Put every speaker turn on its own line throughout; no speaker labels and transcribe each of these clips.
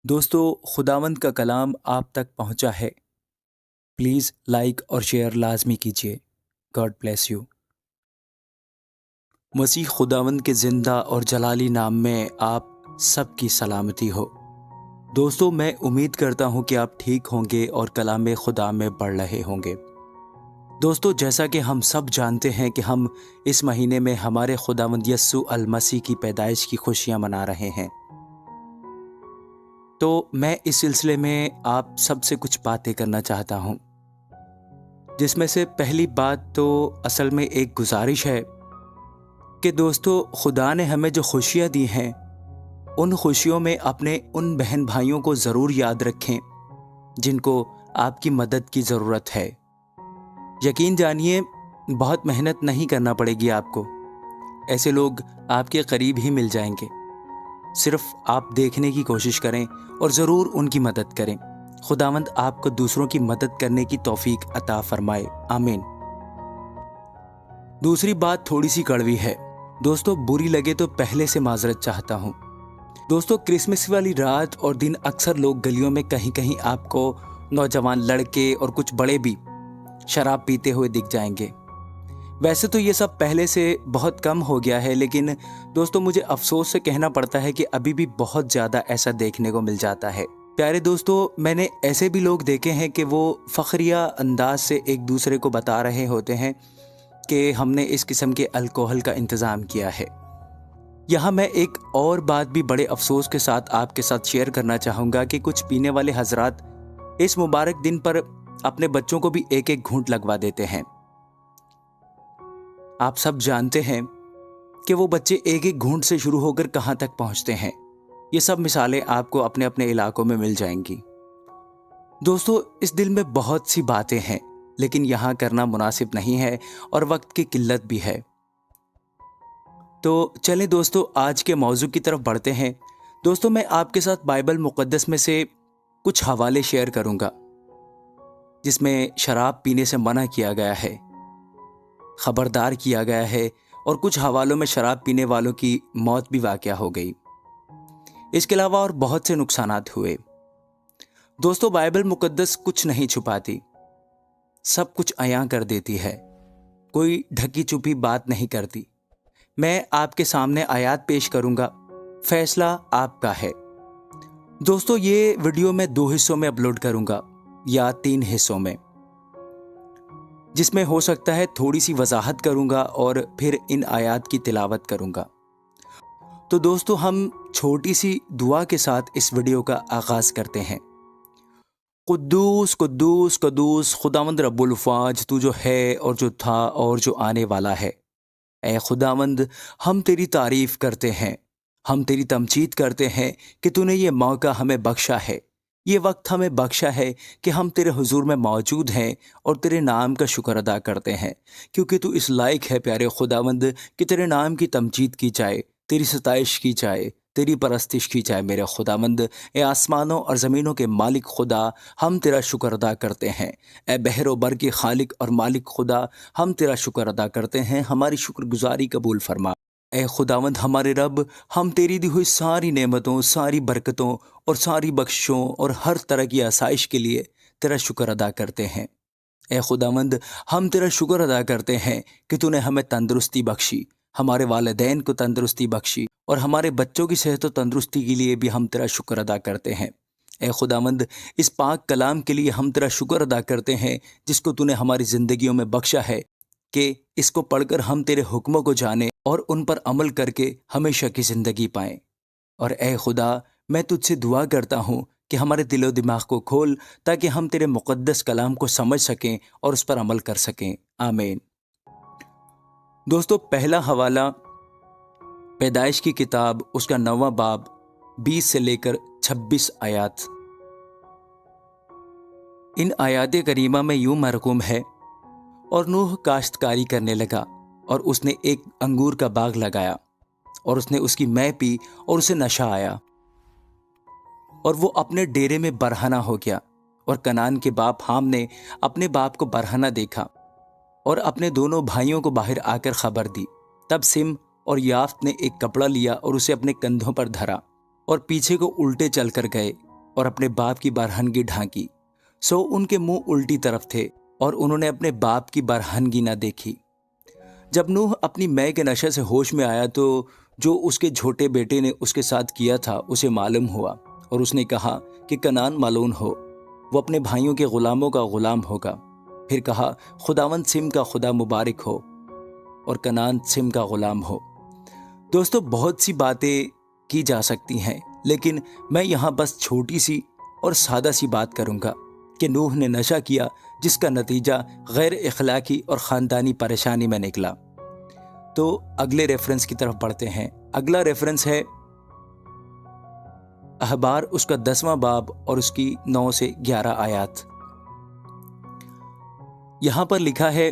دوستو خداوند کا کلام آپ تک پہنچا ہے۔ پلیز لائک اور شیئر لازمی کیجیے۔ God bless you. مسیح خداوند کے زندہ اور جلالی نام میں آپ سب کی سلامتی ہو۔ دوستو میں امید کرتا ہوں کہ آپ ٹھیک ہوں گے اور کلام خدا میں پڑھ رہے ہوں گے۔ دوستو جیسا کہ ہم سب جانتے ہیں کہ ہم اس مہینے میں ہمارے خداوند یسوع المسیح کی پیدائش کی خوشیاں منا رہے ہیں، تو میں اس سلسلے میں آپ سب سے کچھ باتیں کرنا چاہتا ہوں، جس میں سے پہلی بات تو اصل میں ایک گزارش ہے کہ دوستو خدا نے ہمیں جو خوشیاں دی ہیں ان خوشیوں میں اپنے ان بہن بھائیوں کو ضرور یاد رکھیں جن کو آپ کی مدد کی ضرورت ہے۔ یقین جانیے بہت محنت نہیں کرنا پڑے گی آپ کو، ایسے لوگ آپ کے قریب ہی مل جائیں گے۔ صرف آپ دیکھنے کی کوشش کریں اور ضرور ان کی مدد کریں۔ خداوند آپ کو دوسروں کی مدد کرنے کی توفیق عطا فرمائے، آمین۔ دوسری بات تھوڑی سی کڑوی ہے دوستو، بری لگے تو پہلے سے معذرت چاہتا ہوں۔ دوستو کرسمس والی رات اور دن اکثر لوگ گلیوں میں کہیں کہیں آپ کو نوجوان لڑکے اور کچھ بڑے بھی شراب پیتے ہوئے دکھ جائیں گے۔ ویسے تو یہ سب پہلے سے بہت کم ہو گیا ہے، لیکن دوستو مجھے افسوس سے کہنا پڑتا ہے کہ ابھی بھی بہت زیادہ ایسا دیکھنے کو مل جاتا ہے۔ پیارے دوستو، میں نے ایسے بھی لوگ دیکھے ہیں کہ وہ فخریہ انداز سے ایک دوسرے کو بتا رہے ہوتے ہیں کہ ہم نے اس قسم کے الکوہل کا انتظام کیا ہے۔ یہاں میں ایک اور بات بھی بڑے افسوس کے ساتھ آپ کے ساتھ شیئر کرنا چاہوں گا کہ کچھ پینے والے حضرات اس مبارک دن پر اپنے بچوں کو بھی ایک ایک گھونٹ لگوا دیتے ہیں۔ آپ سب جانتے ہیں کہ وہ بچے ایک ایک گھونٹ سے شروع ہو کر کہاں تک پہنچتے ہیں۔ یہ سب مثالیں آپ کو اپنے اپنے علاقوں میں مل جائیں گی۔ دوستو اس دل میں بہت سی باتیں ہیں، لیکن یہاں کرنا مناسب نہیں ہے اور وقت کی قلت بھی ہے۔ تو چلیں دوستو آج کے موضوع کی طرف بڑھتے ہیں۔ دوستو میں آپ کے ساتھ بائبل مقدس میں سے کچھ حوالے شیئر کروں گا جس میں شراب پینے سے منع کیا گیا ہے، خبردار کیا گیا ہے، اور کچھ حوالوں میں شراب پینے والوں کی موت بھی واقع ہو گئی۔ اس کے علاوہ اور بہت سے نقصانات ہوئے۔ دوستو بائبل مقدس کچھ نہیں چھپاتی، سب کچھ عیاں کر دیتی ہے، کوئی ڈھکی چھپی بات نہیں کرتی۔ میں آپ کے سامنے آیات پیش کروں گا، فیصلہ آپ کا ہے۔ دوستو یہ ویڈیو میں 2 حصوں میں اپلوڈ کروں گا یا 3 حصوں میں، جس میں ہو سکتا ہے تھوڑی سی وضاحت کروں گا اور پھر ان آیات کی تلاوت کروں گا۔ تو دوستو ہم چھوٹی سی دعا کے ساتھ اس ویڈیو کا آغاز کرتے ہیں۔ قدوس قدوس قدوس خداوند رب الفاج، تو جو ہے اور جو تھا اور جو آنے والا ہے۔ اے خداوند ہم تیری تعریف کرتے ہیں، ہم تیری تمجید کرتے ہیں کہ تو نے یہ موقع ہمیں بخشا ہے، یہ وقت ہمیں بخشا ہے کہ ہم تیرے حضور میں موجود ہیں اور تیرے نام کا شکر ادا کرتے ہیں، کیونکہ تو اس لائق ہے پیارے خداوند کہ تیرے نام کی تمجید کی جائے، تیری ستائش کی جائے، تیری پرستش کی جائے میرے خداوند۔ اے آسمانوں اور زمینوں کے مالک خدا، ہم تیرا شکر ادا کرتے ہیں۔ اے بحر و بر کے خالق اور مالک خدا، ہم تیرا شکر ادا کرتے ہیں، ہماری شکر گزاری قبول فرما۔ اے خداوند ہمارے رب، ہم تیری دی ہوئی ساری نعمتوں، ساری برکتوں اور ساری بخشوں اور ہر طرح کی آسائش کے لیے تیرا شکر ادا کرتے ہیں۔ اے خداوند ہم تیرا شکر ادا کرتے ہیں کہ تو نے ہمیں تندرستی بخشی، ہمارے والدین کو تندرستی بخشی، اور ہمارے بچوں کی صحت و تندرستی کے لیے بھی ہم تیرا شکر ادا کرتے ہیں۔ اے خداوند اس پاک کلام کے لیے ہم تیرا شکر ادا کرتے ہیں جس کو تو نے ہماری زندگیوں میں بخشا ہے، کہ اس کو پڑھ کر ہم تیرے حکموں کو جانیں اور ان پر عمل کر کے ہمیشہ کی زندگی پائیں۔ اور اے خدا میں تجھ سے دعا کرتا ہوں کہ ہمارے دل و دماغ کو کھول تاکہ ہم تیرے مقدس کلام کو سمجھ سکیں اور اس پر عمل کر سکیں، آمین۔ دوستو پہلا حوالہ پیدائش کی کتاب، اس کا 9واں باب، 20 سے لے کر 26 آیات۔ ان آیات کریمہ میں یوں مرقوم ہے، اور نوح کاشتکاری کرنے لگا اور اس نے ایک انگور کا باغ لگایا، اور اس نے اس کی مے پی اور اسے نشہ آیا، اور وہ اپنے ڈیرے میں برہنہ ہو گیا۔ اور کنعان کے باپ حام نے اپنے باپ کو برہنہ دیکھا اور اپنے دونوں بھائیوں کو باہر آ کر خبر دی۔ تب سم اور یافت نے ایک کپڑا لیا اور اسے اپنے کندھوں پر دھرا اور پیچھے کو الٹے چل کر گئے اور اپنے باپ کی برہنگی ڈھانکی، سو ان کے منہ الٹی طرف تھے اور انہوں نے اپنے باپ کی برہنگی نہ دیکھی۔ جب نوح اپنی مے کے نشے سے ہوش میں آیا تو جو اس کے چھوٹے بیٹے نے اس کے ساتھ کیا تھا اسے معلوم ہوا، اور اس نے کہا کہ کنعان ملعون ہو، وہ اپنے بھائیوں کے غلاموں کا غلام ہوگا۔ پھر کہا خداوند سم کا خدا مبارک ہو اور کنعان سم کا غلام ہو۔ دوستو، بہت سی باتیں کی جا سکتی ہیں، لیکن میں یہاں بس چھوٹی سی اور سادہ سی بات کروں گا کہ نوح نے نشہ کیا، جس کا نتیجہ غیر اخلاقی اور خاندانی پریشانی میں نکلا۔ تو اگلے ریفرنس کی طرف بڑھتے ہیں۔ اگلا ریفرنس ہے احبار، اس کا 10واں باب اور اس کی 9 سے 11 آیات۔ یہاں پر لکھا ہے،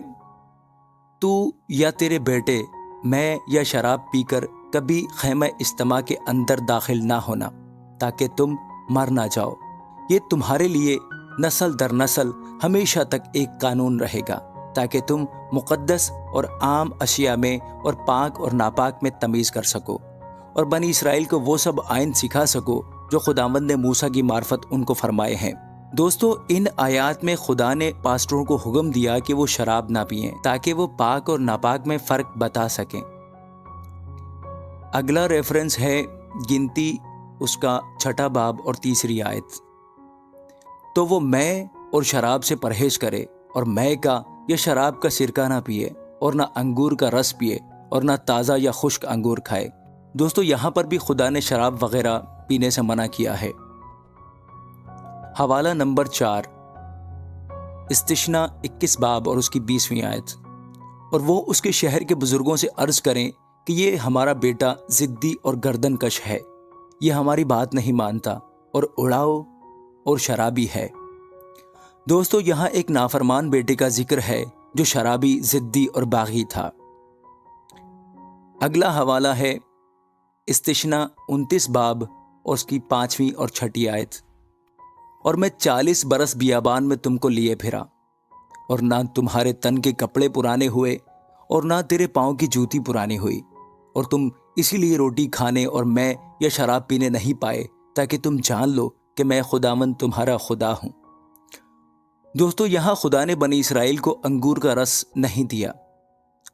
تو یا تیرے بیٹے میں یا شراب پی کر کبھی خیمہ اجتماع کے اندر داخل نہ ہونا، تاکہ تم مر نہ جاؤ۔ یہ تمہارے لیے نسل در نسل ہمیشہ تک ایک قانون رہے گا، تاکہ تم مقدس اور عام اشیاء میں اور پاک اور ناپاک میں تمیز کر سکو، اور بنی اسرائیل کو وہ سب آئین سکھا سکو جو خداوند نے موسیٰ کی معرفت ان کو فرمائے ہیں۔ دوستو، ان آیات میں خدا نے پاسٹروں کو حکم دیا کہ وہ شراب نہ پئیں تاکہ وہ پاک اور ناپاک میں فرق بتا سکیں۔ اگلا ریفرنس ہے گنتی، اس کا 6 باب اور 3 آیت۔ تو وہ مے اور شراب سے پرہیز کرے، اور مے کا یا شراب کا سرکہ نہ پیے، اور نہ انگور کا رس پیے، اور نہ تازہ یا خشک انگور کھائے۔ دوستو، یہاں پر بھی خدا نے شراب وغیرہ پینے سے منع کیا ہے۔ حوالہ نمبر 4، استثنا 21 باب اور اس کی 20ویں آیت۔ اور وہ اس کے شہر کے بزرگوں سے عرض کریں کہ یہ ہمارا بیٹا ضدی اور گردن کش ہے، یہ ہماری بات نہیں مانتا اور اڑاؤ اور شرابی ہے۔ دوستو، یہاں ایک نافرمان بیٹے کا ذکر ہے جو شرابی، ضدی اور باغی تھا۔ اگلا حوالہ ہے استثنا 29 باب اور اس کی 5ویں اور 6 آیت۔ اور میں 40 برس بیابان میں تم کو لیے پھرا، اور نہ تمہارے تن کے کپڑے پرانے ہوئے اور نہ تیرے پاؤں کی جوتی پرانی ہوئی، اور تم اسی لیے روٹی کھانے اور میں یا شراب پینے نہیں پائے، تاکہ تم جان لو کہ میں خداوند تمہارا خدا ہوں۔ دوستو، یہاں خدا نے بنی اسرائیل کو انگور کا رس نہیں دیا،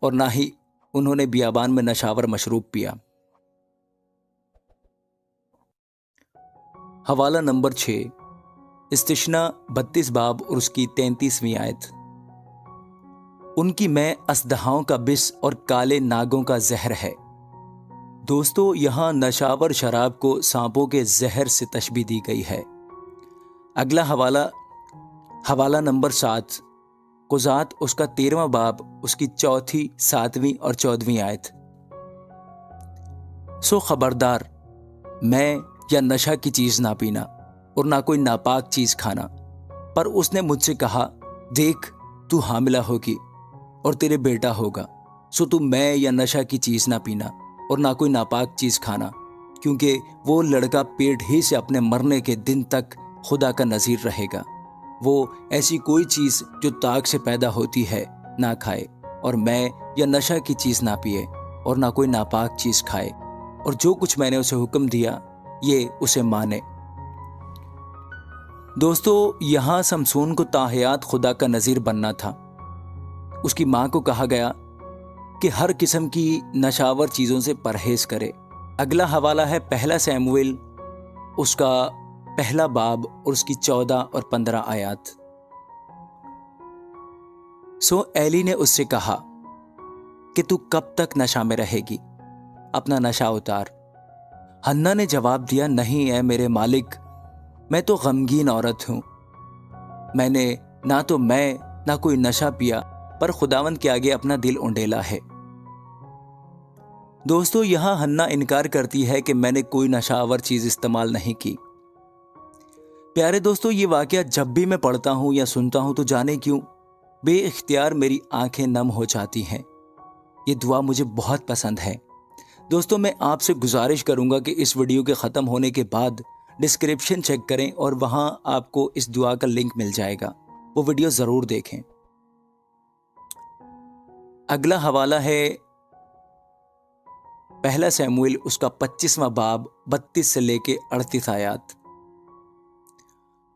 اور نہ ہی انہوں نے بیابان میں نشاور مشروب پیا۔ حوالہ نمبر 6، استثنا 32 باب اور اس کی 33ویں آیت۔ ان کی مے اژدہاؤں کا بس اور کالے ناگوں کا زہر ہے۔ دوستو، یہاں نشاور شراب کو سانپوں کے زہر سے تشبیہ دی گئی ہے۔ اگلا حوالہ نمبر 7، قضات، اس کا 13واں باب، اس کی 4، 7 اور 14 آیت۔ سو خبردار، میں یا نشہ کی چیز نہ پینا اور نہ کوئی ناپاک چیز کھانا۔ پر اس نے مجھ سے کہا، دیکھ، تو حاملہ ہوگی اور تیرے بیٹا ہوگا، سو تو میں یا نشہ کی چیز نہ پینا اور نہ کوئی ناپاک چیز کھانا، کیونکہ وہ لڑکا پیٹ ہی سے اپنے مرنے کے دن تک خدا کا نذیر رہے گا۔ وہ ایسی کوئی چیز جو تاگ سے پیدا ہوتی ہے نہ کھائے، اور میں یا نشہ کی چیز نہ پیے اور نہ کوئی ناپاک چیز کھائے، اور جو کچھ میں نے اسے حکم دیا یہ اسے مانے۔ دوستو، یہاں سمسون کو تاحیات خدا کا نذیر بننا تھا۔ اس کی ماں کو کہا گیا کہ ہر قسم کی نشاور چیزوں سے پرہیز کرے۔ اگلا حوالہ ہے 1 سموئیل، اس کا 1 باب اور اس کی 14 اور 15 آیات۔ سو ایلی نے اس سے کہا کہ تو کب تک نشہ میں رہے گی؟ اپنا نشہ اتار۔ حنا نے جواب دیا، نہیں اے میرے مالک، میں تو غمگین عورت ہوں، میں نے نہ کوئی نشہ پیا، پر خداوند کے آگے اپنا دل اونڈیلا ہے۔ دوستو، یہاں حنا انکار کرتی ہے کہ میں نے کوئی نشہ آور چیز استعمال نہیں کی۔ پیارے دوستو، یہ واقعہ جب بھی میں پڑھتا ہوں یا سنتا ہوں تو جانے کیوں بے اختیار میری آنکھیں نم ہو جاتی ہیں۔ یہ دعا مجھے بہت پسند ہے۔ دوستو، میں آپ سے گزارش کروں گا کہ اس ویڈیو کے ختم ہونے کے بعد ڈسکرپشن چیک کریں، اور وہاں آپ کو اس دعا کا لنک مل جائے گا، وہ ویڈیو ضرور دیکھیں۔ اگلا حوالہ ہے 1 سموئیل، اس کا 25واں باب، 32 سے لے کے 38 آیات۔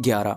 11,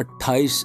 28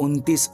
29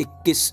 21,